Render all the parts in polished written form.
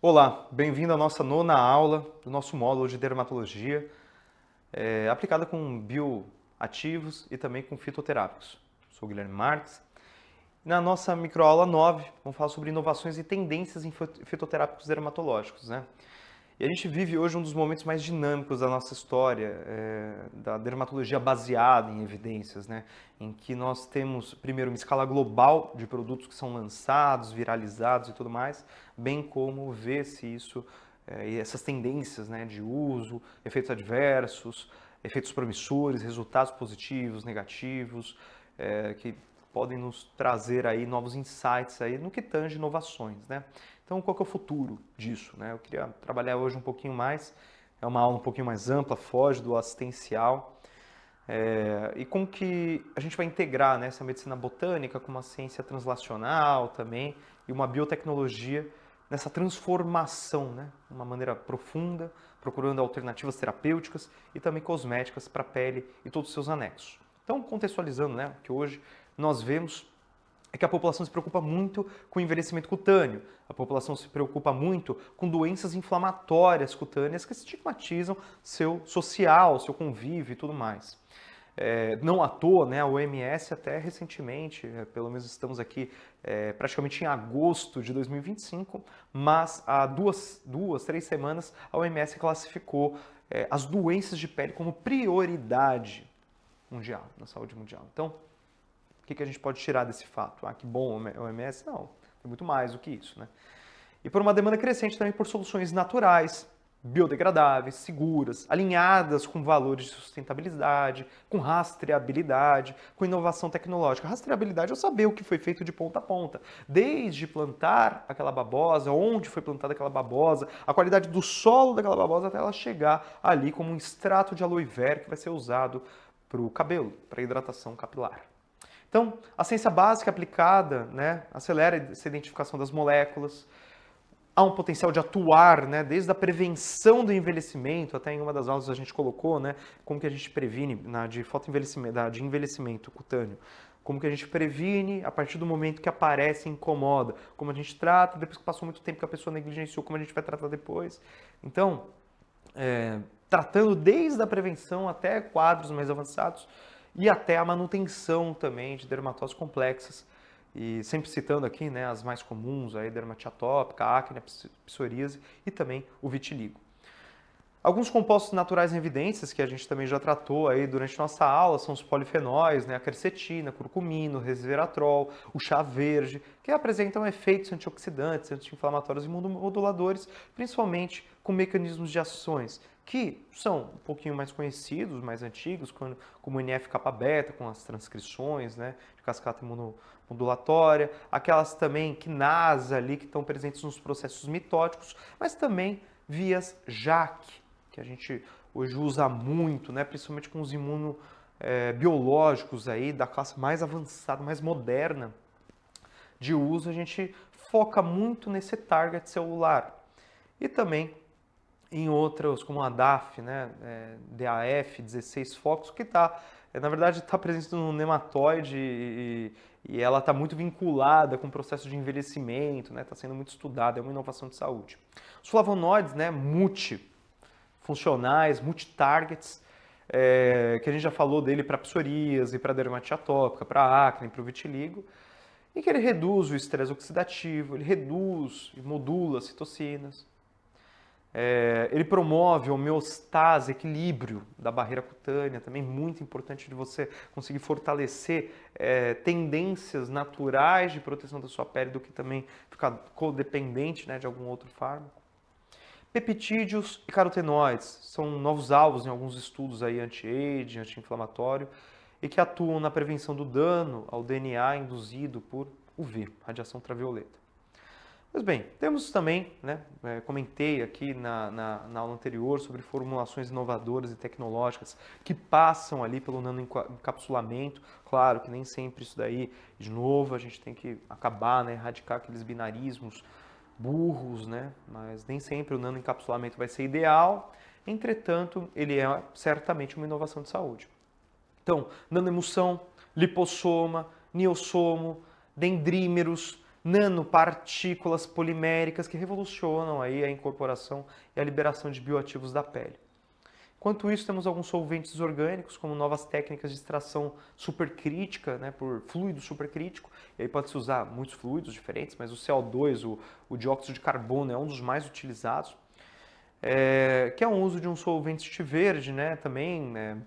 Olá, bem-vindo à nossa nona aula do nosso módulo de dermatologia, aplicada com bioativos e também com fitoterápicos. Sou o Guilherme Marques. Na nossa microaula 9, vamos falar sobre inovações e tendências em fitoterápicos dermatológicos, né? E a gente vive hoje um dos momentos mais dinâmicos da nossa história, da dermatologia baseada em evidências, né? Em que nós temos, primeiro, uma escala global de produtos que são lançados, viralizados e tudo mais, bem como ver se isso, e essas tendências, né, de uso, efeitos adversos, efeitos promissores, resultados positivos, negativos, que podem nos trazer aí novos insights aí no que tange inovações, né? Então, qual que é o futuro disso, né? Eu queria trabalhar hoje um pouquinho mais, é uma aula um pouquinho mais ampla, foge do assistencial, e como que a gente vai integrar, né, essa medicina botânica com uma ciência translacional também e uma biotecnologia nessa transformação, né, de uma maneira profunda, procurando alternativas terapêuticas e também cosméticas para a pele e todos os seus anexos. Então, contextualizando, né, o que hoje nós vemos é que a população se preocupa muito com o envelhecimento cutâneo, a população se preocupa muito com doenças inflamatórias cutâneas que estigmatizam seu social, seu convívio e tudo mais. Não à toa, né, a OMS até recentemente, pelo menos estamos aqui praticamente em agosto de 2025, mas há três semanas a OMS classificou as doenças de pele como prioridade mundial, na saúde mundial. Então, o que a gente pode tirar desse fato? Ah, que bom, o OMS? Não, tem muito mais do que isso, né? E por uma demanda crescente também por soluções naturais, biodegradáveis, seguras, alinhadas com valores de sustentabilidade, com rastreabilidade, com inovação tecnológica. Rastreabilidade é saber o que foi feito de ponta a ponta, desde plantar aquela babosa, onde foi plantada aquela babosa, a qualidade do solo daquela babosa até ela chegar ali como um extrato de aloe vera que vai ser usado para o cabelo, para a hidratação capilar. Então, a ciência básica aplicada, né, acelera essa identificação das moléculas, há um potencial de atuar, né, desde a prevenção do envelhecimento, até em uma das aulas a gente colocou, né, como que a gente previne de fotoenvelhecimento, de envelhecimento cutâneo, como que a gente previne a partir do momento que aparece e incomoda, como a gente trata, depois que passou muito tempo que a pessoa negligenciou, como a gente vai tratar depois. Então, tratando desde a prevenção até quadros mais avançados e até a manutenção também de dermatoses complexas. E sempre citando aqui, né, as mais comuns, aí, dermatite atópica, acne, psoríase e também o vitiligo. Alguns compostos naturais em evidências que a gente também já tratou aí durante nossa aula são os polifenóis, né, a quercetina, curcumino, resveratrol, o chá verde, que apresentam efeitos antioxidantes, anti-inflamatórios e imunomoduladores, principalmente com mecanismos de ações que são um pouquinho mais conhecidos, mais antigos, como o NF-kappa-beta, com as transcrições, né, de cascata imunomodulatória, aquelas também quinase ali que estão presentes nos processos mitóticos, mas também vias JAK, que a gente hoje usa muito, né, principalmente com os imunobiológicos aí da classe mais avançada, mais moderna de uso, a gente foca muito nesse target celular. E também em outras, como a DAF, né, DAF, 16 focos, que na verdade, está presente no nematóide e ela está muito vinculada com o processo de envelhecimento, né, está sendo muito estudada, é uma inovação de saúde. Os flavonoides, né, multifuncionais, multitargets, que a gente já falou dele para psoríase, para dermatite atópica, para acne, para o vitiligo, e que ele reduz o estresse oxidativo, ele reduz e modula as citocinas. Ele promove a homeostase, equilíbrio da barreira cutânea, também muito importante de você conseguir fortalecer tendências naturais de proteção da sua pele do que também ficar codependente, né, de algum outro fármaco. Peptídeos e carotenoides são novos alvos em alguns estudos aí anti-age, anti-inflamatório, e que atuam na prevenção do dano ao DNA induzido por UV, radiação ultravioleta. Pois bem, temos também, né, comentei aqui na aula anterior sobre formulações inovadoras e tecnológicas que passam ali pelo nanoencapsulamento. Claro que nem sempre isso daí, de novo, a gente tem que acabar, né, erradicar aqueles binarismos burros, né, mas nem sempre o nanoencapsulamento vai ser ideal. Entretanto, ele é certamente uma inovação de saúde. Então, nanoemulsão, lipossoma, niosomo, dendrímeros, nanopartículas poliméricas que revolucionam aí a incorporação e a liberação de bioativos da pele. Enquanto isso, temos alguns solventes orgânicos, como novas técnicas de extração supercrítica, né, por fluido supercrítico. E aí pode-se usar muitos fluidos diferentes, mas o CO2, o dióxido de carbono, é um dos mais utilizados. Que é um uso de um solvente verde, né, também. Né.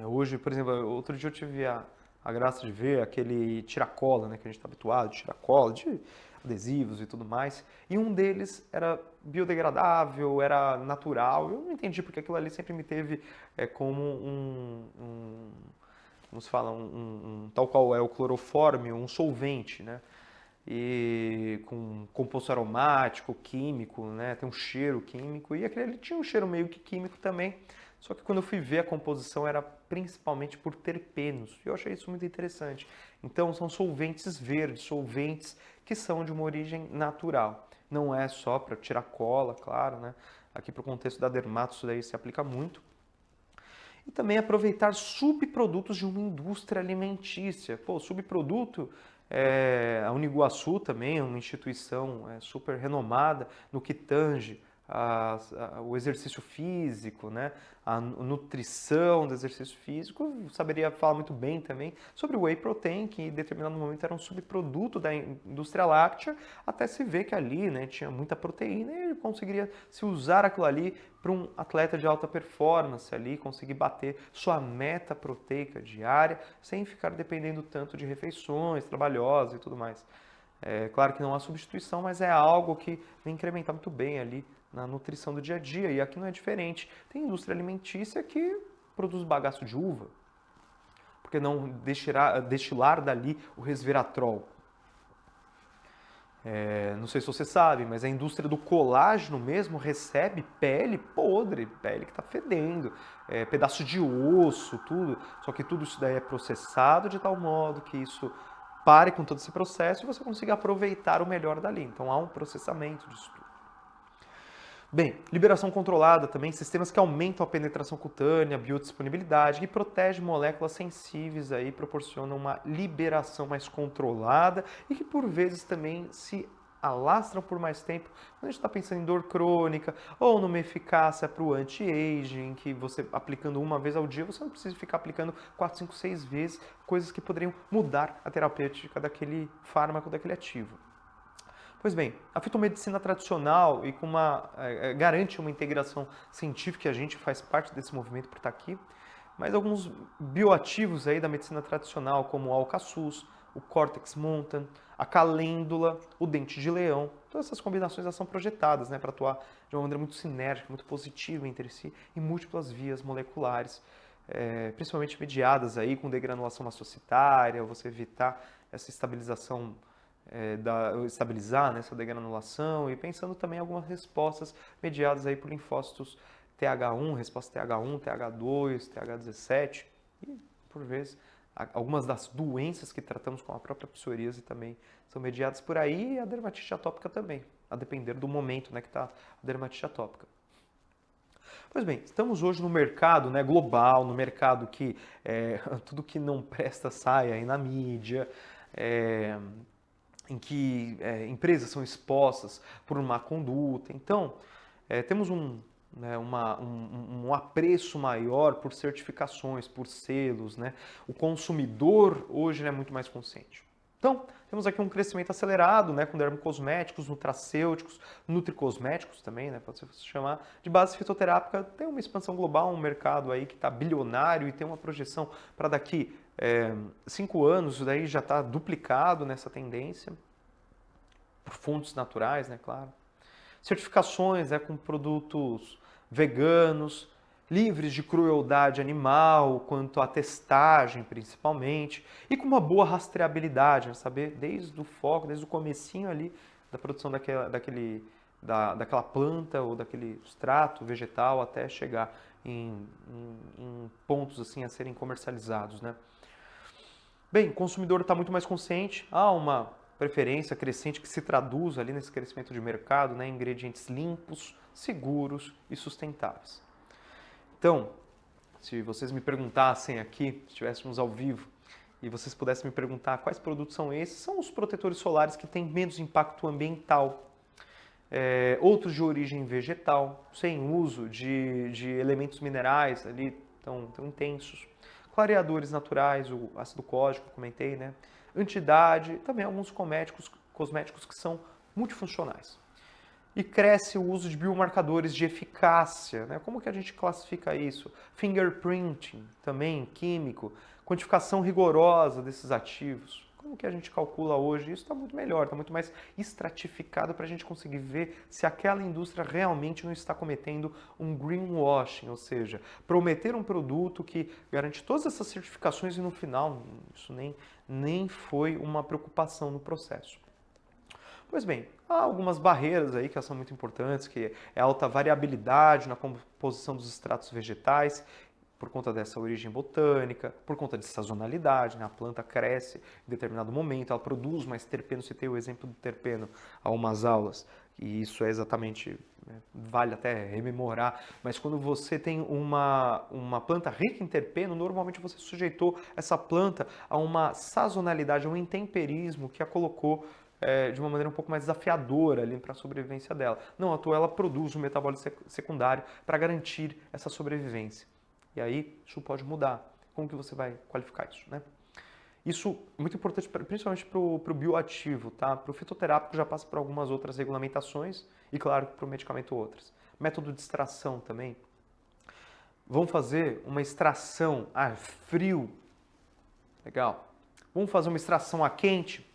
Hoje, por exemplo, outro dia eu tive a graça de ver aquele tiracola, né, que a gente está habituado, tiracola, de adesivos e tudo mais. E um deles era biodegradável, era natural. Eu não entendi porque aquilo ali sempre me teve como como se fala, tal qual é o clorofórmio, um solvente, né? E com composto aromático, químico, né? Tem um cheiro químico. E aquele ali tinha um cheiro meio que químico também. Só que quando eu fui ver a composição era principalmente por terpenos. E eu achei isso muito interessante. Então são solventes verdes, solventes que são de uma origem natural. Não é só para tirar cola, claro, né? Aqui para o contexto da dermato isso daí se aplica muito. E também aproveitar subprodutos de uma indústria alimentícia. Pô, subproduto, a Uniguaçu também é uma instituição super renomada no que tange o exercício físico, né? A nutrição do exercício físico. Eu saberia falar muito bem também sobre o whey protein, que em determinado momento era um subproduto da indústria láctea, até se ver que ali, né, tinha muita proteína e conseguiria se usar aquilo ali para um atleta de alta performance ali, conseguir bater sua meta proteica diária, sem ficar dependendo tanto de refeições trabalhosas e tudo mais. É claro que não há substituição, mas é algo que vem incrementar muito bem ali na nutrição do dia a dia. E aqui não é diferente. Tem indústria alimentícia que produz bagaço de uva. Por que não destilar dali o resveratrol? Não sei se você sabe, mas a indústria do colágeno mesmo recebe pele podre, pele que está fedendo, pedaço de osso, tudo. Só que tudo isso daí é processado de tal modo que isso pare com todo esse processo e você consiga aproveitar o melhor dali. Então há um processamento disso tudo. Bem, liberação controlada também, sistemas que aumentam a penetração cutânea, a biodisponibilidade, que protegem moléculas sensíveis aí, proporcionam uma liberação mais controlada e que por vezes também se alastram por mais tempo. Quando a gente está pensando em dor crônica ou numa eficácia para o anti-aging, que você aplicando uma vez ao dia, você não precisa ficar aplicando 4, 5, 6 vezes, coisas que poderiam mudar a terapêutica daquele fármaco, daquele ativo. Pois bem, a fitomedicina tradicional e garante uma integração científica, e a gente faz parte desse movimento por estar aqui, mas alguns bioativos aí da medicina tradicional, como o alcaçuz, o córtex montan, a calêndula, o dente de leão, todas essas combinações elas são projetadas, né, para atuar de uma maneira muito sinérgica, muito positiva entre si, em múltiplas vias moleculares, principalmente mediadas aí com degranulação mastocitária, você evitar essa estabilização estabilizar, né, essa degranulação e pensando também em algumas respostas mediadas aí por linfócitos TH1, resposta TH1, TH2, TH17 e, por vezes, algumas das doenças que tratamos com a própria psoríase também são mediadas por aí e a dermatite atópica também, a depender do momento, né, que está a dermatite atópica. Pois bem, estamos hoje no mercado, né, global, no mercado que tudo que não presta sai aí na mídia, em que empresas são expostas por má conduta. Então, temos um apreço maior por certificações, por selos, né? O consumidor hoje é muito mais consciente. Então, temos aqui um crescimento acelerado, né, com dermocosméticos, nutracêuticos, nutricosméticos também, né, pode se chamar, de base fitoterápica. Tem uma expansão global, um mercado aí que está bilionário e tem uma projeção para daqui 5 anos, isso daí já está duplicado nessa tendência, por fontes naturais, né, claro. Certificações com produtos veganos, livres de crueldade animal, quanto à testagem principalmente, e com uma boa rastreabilidade, saber desde o foco, desde o comecinho ali da produção daquela planta ou daquele extrato vegetal até chegar em pontos assim a serem comercializados, né? Bem, o consumidor está muito mais consciente, há uma preferência crescente que se traduz ali nesse crescimento de mercado, né, em ingredientes limpos, seguros e sustentáveis. Então, se vocês me perguntassem aqui, se estivéssemos ao vivo, e vocês pudessem me perguntar quais produtos são esses, são os protetores solares que têm menos impacto ambiental, outros de origem vegetal, sem uso de elementos minerais ali tão intensos, clareadores naturais, o ácido código, comentei, né? Anti-idade, também alguns cosméticos que são multifuncionais. E cresce o uso de biomarcadores de eficácia, né? Como que a gente classifica isso? Fingerprinting, também químico, quantificação rigorosa desses ativos. Como que a gente calcula hoje? Isso está muito melhor, está muito mais estratificado para a gente conseguir ver se aquela indústria realmente não está cometendo um greenwashing, ou seja, prometer um produto que garante todas essas certificações e no final isso nem foi uma preocupação no processo. Pois bem, há algumas barreiras aí que são muito importantes, que é a alta variabilidade na composição dos extratos vegetais, por conta dessa origem botânica, por conta de sazonalidade, né? A planta cresce em determinado momento, ela produz mais terpeno, citei o exemplo do terpeno há umas aulas, e isso é exatamente, vale até rememorar, mas quando você tem uma planta rica em terpeno, normalmente você sujeitou essa planta a uma sazonalidade, a um intemperismo que a colocou de uma maneira um pouco mais desafiadora ali para a sobrevivência dela. Não à toa ela produz um metabólito secundário para garantir essa sobrevivência. E aí isso pode mudar. Como que você vai qualificar isso, né? Isso é muito importante, principalmente para o bioativo, tá? Para o fitoterápico já passa por algumas outras regulamentações e, claro, para o medicamento outras. Método de extração também. Vamos fazer uma extração a frio. Legal. Vamos fazer uma extração a quente.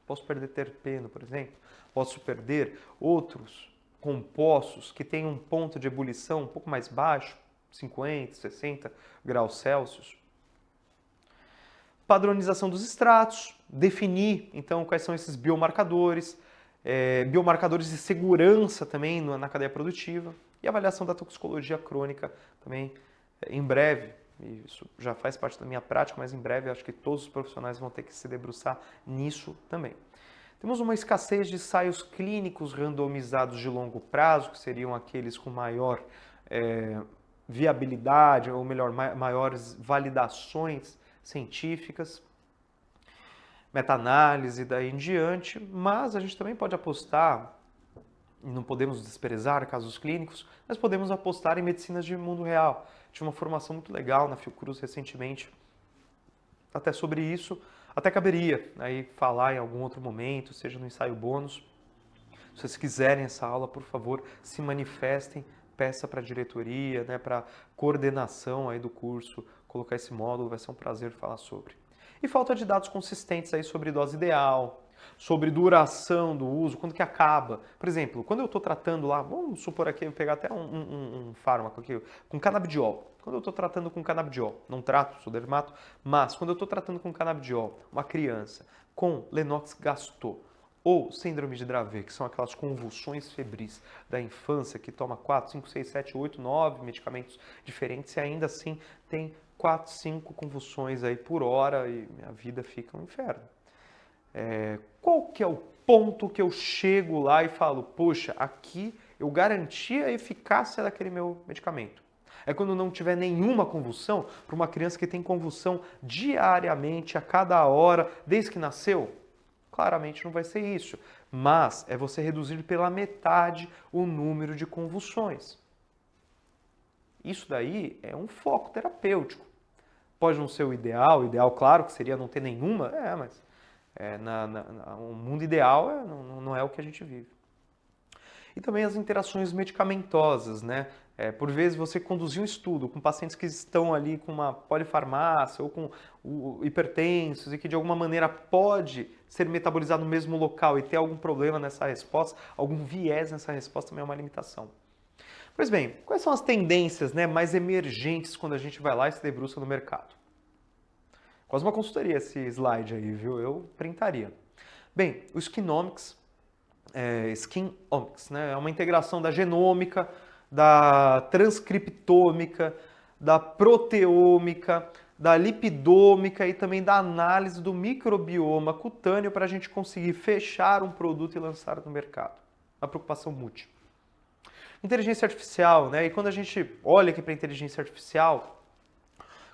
Posso perder terpeno, por exemplo. Posso perder outros compostos que têm um ponto de ebulição um pouco mais baixo, 50, 60 graus Celsius. Padronização dos extratos, definir então quais são esses biomarcadores, biomarcadores de segurança também na cadeia produtiva e avaliação da toxicologia crônica também em breve. Isso já faz parte da minha prática, mas em breve eu acho que todos os profissionais vão ter que se debruçar nisso também. Temos uma escassez de ensaios clínicos randomizados de longo prazo, que seriam aqueles com maior viabilidade, ou melhor, maiores validações científicas, meta-análise e daí em diante, mas a gente também pode apostar, e não podemos desprezar casos clínicos, mas podemos apostar em medicinas de mundo real. Tive uma formação muito legal na Fiocruz recentemente, até sobre isso, até caberia aí falar em algum outro momento, seja no ensaio bônus. Se vocês quiserem essa aula, por favor, se manifestem, peça para a diretoria, né, para coordenação aí do curso, colocar esse módulo, vai ser um prazer falar sobre. E falta de dados consistentes aí sobre dose ideal, sobre duração do uso, quando que acaba. Por exemplo, quando eu estou tratando lá, vamos supor aqui, eu vou pegar até um fármaco aqui, com canabidiol. Quando eu estou tratando com canabidiol, não trato, sou dermato, mas quando eu estou tratando com canabidiol, uma criança com Lennox-Gastaut, ou síndrome de Dravet, que são aquelas convulsões febris da infância, que toma 4, 5, 6, 7, 8, 9 medicamentos diferentes e ainda assim tem 4, 5 convulsões aí por hora e minha vida fica um inferno. Qual que é o ponto que eu chego lá e falo, poxa, aqui eu garanti a eficácia daquele meu medicamento? É quando não tiver nenhuma convulsão, para uma criança que tem convulsão diariamente, a cada hora, desde que nasceu? Claramente não vai ser isso, mas é você reduzir pela metade o número de convulsões. Isso daí é um foco terapêutico. Pode não ser o ideal claro que seria não ter nenhuma, mas o mundo ideal não é o que a gente vive. E também as interações medicamentosas, né? Por vezes você conduzir um estudo com pacientes que estão ali com uma polifarmácia ou com hipertensos e que de alguma maneira pode ser metabolizado no mesmo local e ter algum problema nessa resposta, algum viés nessa resposta também é uma limitação. Pois bem, quais são as tendências, né, mais emergentes quando a gente vai lá e se debruça no mercado? Quase uma consultoria esse slide aí, viu? Eu printaria. Bem, o Skinomics, Skinomics, né? É uma integração da genômica, da transcriptômica, da proteômica, da lipidômica e também da análise do microbioma cutâneo para a gente conseguir fechar um produto e lançar no mercado. Uma preocupação múltipla. Inteligência artificial, né? E quando a gente olha aqui para a inteligência artificial,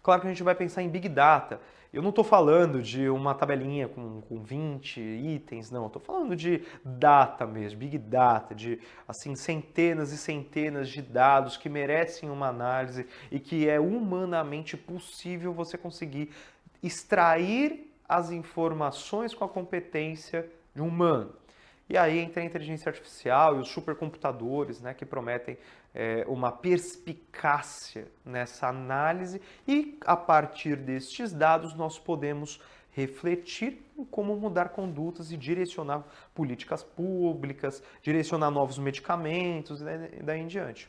claro que a gente vai pensar em Big Data. Eu não estou falando de uma tabelinha com 20 itens, não. Estou falando de data mesmo, big data, de assim centenas e centenas de dados que merecem uma análise e que é humanamente possível você conseguir extrair as informações com a competência de um humano. E aí entra a inteligência artificial e os supercomputadores, né, que prometem uma perspicácia nessa análise e, a partir destes dados, nós podemos refletir em como mudar condutas e direcionar políticas públicas, direcionar novos medicamentos e daí em diante.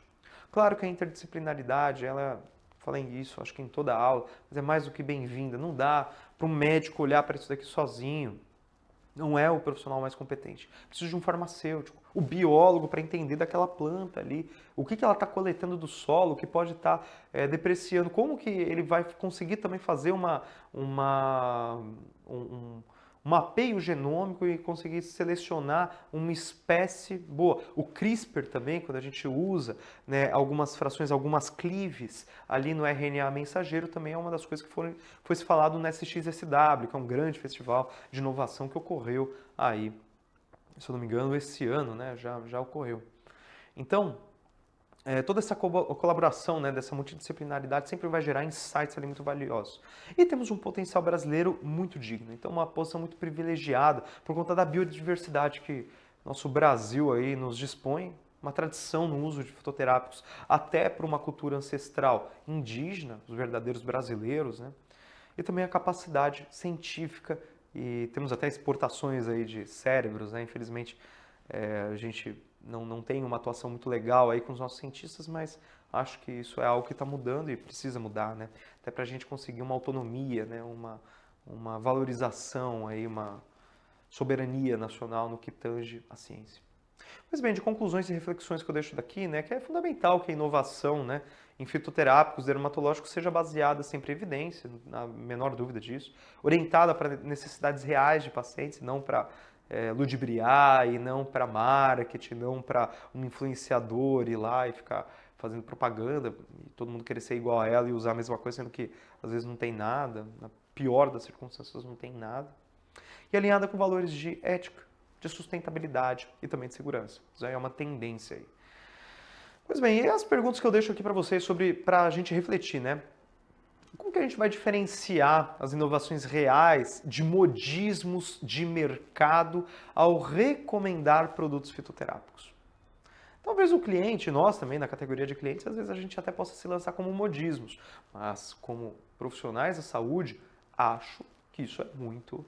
Claro que a interdisciplinaridade, ela, falei isso, acho que em toda aula, mas é mais do que bem-vinda. Não dá para um médico olhar para isso daqui sozinho. Não é o profissional mais competente. Preciso de um farmacêutico, o biólogo para entender daquela planta ali, o que ela está coletando do solo, o que pode estar depreciando, como que ele vai conseguir também fazer um mapeio genômico e conseguir selecionar uma espécie boa. O CRISPR também, quando a gente usa, né, algumas frações, algumas clives ali no RNA mensageiro, também é uma das coisas que foi se falado no SXSW, que é um grande festival de inovação que ocorreu aí, se eu não me engano, esse ano, né, já ocorreu. Então, toda essa colaboração, né, dessa multidisciplinaridade sempre vai gerar insights ali muito valiosos. E temos um potencial brasileiro muito digno, então uma posição muito privilegiada por conta da biodiversidade que nosso Brasil aí nos dispõe, uma tradição no uso de fitoterápicos até para uma cultura ancestral indígena, os verdadeiros brasileiros, né, e também a capacidade científica, e temos até exportações aí de cérebros, né, infelizmente a gente não tem uma atuação muito legal aí com os nossos cientistas, mas acho que isso é algo que está mudando e precisa mudar, né? Até para a gente conseguir uma autonomia, né? Uma valorização, aí, uma soberania nacional no que tange a ciência. Mas bem, de conclusões e reflexões que eu deixo daqui, né, que é fundamental que a inovação, né, em fitoterápicos, dermatológicos, seja baseada sempre em evidência, na menor dúvida disso, orientada para necessidades reais de pacientes, não para ludibriar e não para marketing, não para um influenciador ir lá e ficar fazendo propaganda e todo mundo querer ser igual a ela e usar a mesma coisa, sendo que às vezes não tem nada, na pior das circunstâncias não tem nada. E alinhada com valores de ética, de sustentabilidade e também de segurança. Isso aí é uma tendência aí. Pois bem, e as perguntas que eu deixo aqui para vocês para a gente refletir, né? Como que a gente vai diferenciar as inovações reais de modismos de mercado ao recomendar produtos fitoterápicos? Talvez o cliente, nós também, na categoria de clientes, às vezes a gente até possa se lançar como modismos, mas como profissionais da saúde, acho que isso é muito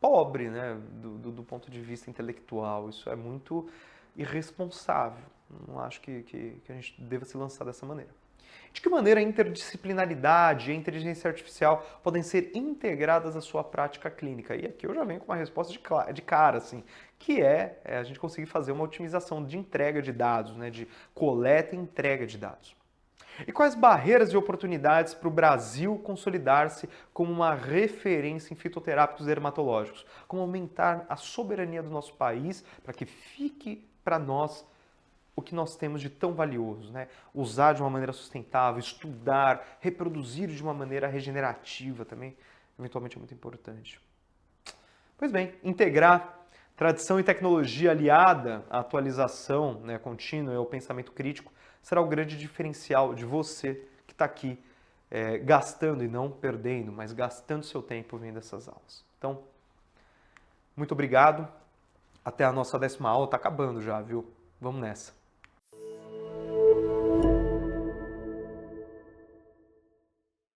pobre, né, do ponto de vista intelectual, isso é muito irresponsável. Não acho que a gente deva se lançar dessa maneira. De que maneira a interdisciplinaridade e a inteligência artificial podem ser integradas à sua prática clínica? E aqui eu já venho com uma resposta de cara, assim, que é a gente conseguir fazer uma otimização de entrega de dados, né, de coleta e entrega de dados. E quais barreiras e oportunidades para o Brasil consolidar-se como uma referência em fitoterápicos dermatológicos? Como aumentar a soberania do nosso país para que fique para nós o que nós temos de tão valioso, né? Usar de uma maneira sustentável, estudar, reproduzir de uma maneira regenerativa também, eventualmente é muito importante. Pois bem, integrar tradição e tecnologia aliada à atualização, né, contínua e ao pensamento crítico será o grande diferencial de você que está aqui gastando e não perdendo, mas gastando seu tempo vendo essas aulas. Então, muito obrigado. Até a nossa 10ª aula, está acabando já, viu? Vamos nessa.